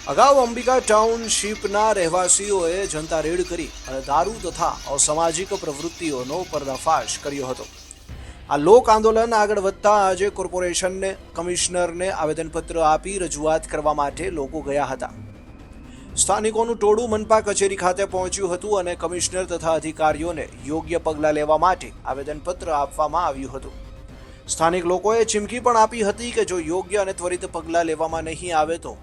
અગાઉ અંબિકા ટાઉનશીપના રહેવાસીઓએ જનતા રેડ કરી અને દારૂ તથા અસામાજિક પ્રવૃત્તિઓનો પર્દાફાશ કર્યો હતો। આ લોક આંદોલન આગળ વધતા આજે કોર્પોરેશનને કમિશનરને આવેદનપત્ર આપી રજૂઆત કરવા માટે લોકો ગયા હતા। સ્થાનિકોનું ટોળું મનપા કચેરી ખાતે પહોંચ્યું હતું અને કમિશનર તથા અધિકારીઓને યોગ્ય પગલાં લેવા માટે આવેદનપત્ર આપવામાં આવ્યું હતું। સ્થાનિક લોકોએ ચીમકી પણ આપી હતી કે જો યોગ્ય અને ત્વરિત પગલાં લેવામાં નહીં આવે તો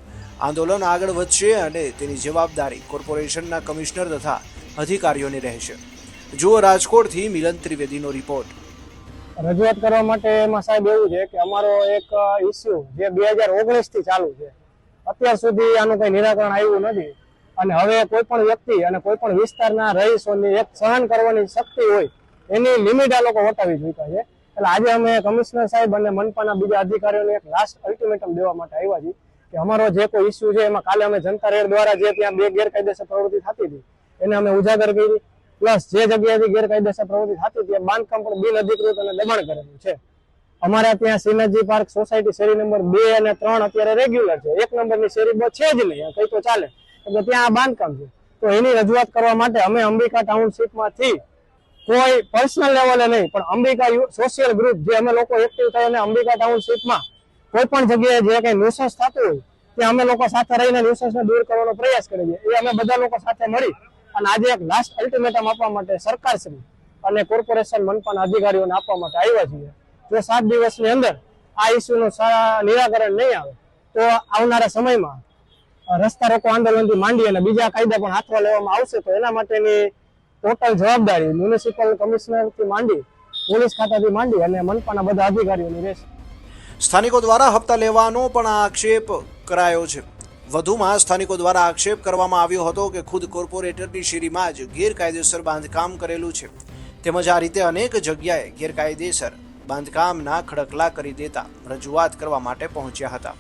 આંદોલન આગળ વધશે અને તેની જવાબદારી કોર્પોરેશનના કમિશનર તથા અધિકારીઓની રહેશે। જુઓ રાજકોટથી મિલન ત્રિવેદીનો રિપોર્ટ। રજૂઆત કરવા માટે એમાં સાહેબ એવું છે કે અમારો એક ઇસ્યુ જે 2019 થી ચાલુ છે, અત્યાર સુધી આનું કઈ નિરાકરણ આવ્યું નથી અને હવે કોઈ પણ વ્યક્તિ અને કોઈ પણ વિસ્તારના રહીશોની એક સહન કરવાની શક્તિ હોય એની લિમિટ આ લોકો વટાવી ચૂક્યા છે। એટલે આજે અમે કમિશનર સાહેબ અને મનપાના બીજા અધિકારીઓને એક લાસ્ટ અલ્ટિમેટમ દેવા માટે આવ્યા છીએ કે અમારો જે કોઈ ઇસ્યુ છે એમાં કાલે અમે જનતા રેડ દ્વારા જે ત્યાં બે ગેરકાયદેસર પ્રવૃત્તિ થતી હતી એને અમે ઉજાગર કરી, પ્લસ જે જગ્યાએથી ગેરકાયદેસર પ્રવૃત્તિ થતી હતી એ બાંધકામ પણ બિન અધિકૃત અને દબાણ કરેલું છે। અમારા ત્યાં શ્રીનાથજી પાર્ક સોસાયટી શેરી નંબર 2 અને 3 અત્યારે રેગ્યુલર છે, 1 નંબરની શેરી બહુ છે જ નહીં, કઈ તો ચાલે, એટલે ત્યાં આ બાંધકામ છે। તો એની રજૂઆત કરવા માટે અમે અંબિકા ટાઉનશીપમાંથી કોઈ પર્સનલ લેવલે નહીં પણ અંબિકા સોશિયલ ગ્રુપ જે અમે લોકો એક્ટિવ થઈને અંબિકા ટાઉનશીપમાં કોઈ પણ જગ્યાએ જે કઈ ન્યુસન્સ થતું હોય ત્યાં અમે લોકો સાથે રહીને ન્યુસન્સને દૂર કરવાનો પ્રયાસ કરીએ છીએ। એ અમે બધા લોકો સાથે મળી અને આજે એક લાસ્ટ અલ્ટિમેટમ આપવા માટે સરકારશ્રી અને કોર્પોરેશન મનપાના અધિકારીઓને આપવા માટે આવ્યા છીએ। જો 7 દિવસની અંદર આ ઇસ્યુનું નિરાકરણ નહીં આવે તો આવનારા સમયમાં રસ્તા રોકો આંદોલનથી માંડી અને બીજા કાયદા પણ હાથમાં લેવામાં આવશે। તો એના માટેની ટોટલ જવાબદારી મ્યુનિસિપલ કમિશનરથી માંડી પોલીસ ખાતાથી માંડી અને મનપાના બધા અધિકારીઓની રહેશે। સ્થાનિકો દ્વારા હપ્તા લેવાનો પણ આક્ષેપ કરાયો છે। વધુમાં સ્થાનિકો દ્વારા આક્ષેપ કરવામાં આવ્યો હતો કે ખુદ કોર્પોરેટરની શેરીમાં જ ગેરકાયદેસર બાંધકામ કરેલું છે, તેમજ આ રીતે અનેક જગ્યાએ ગેરકાયદેસર બાંધકામના ખડકલા કરી દેતા રજૂઆત કરવા માટે પહોંચ્યા હતા।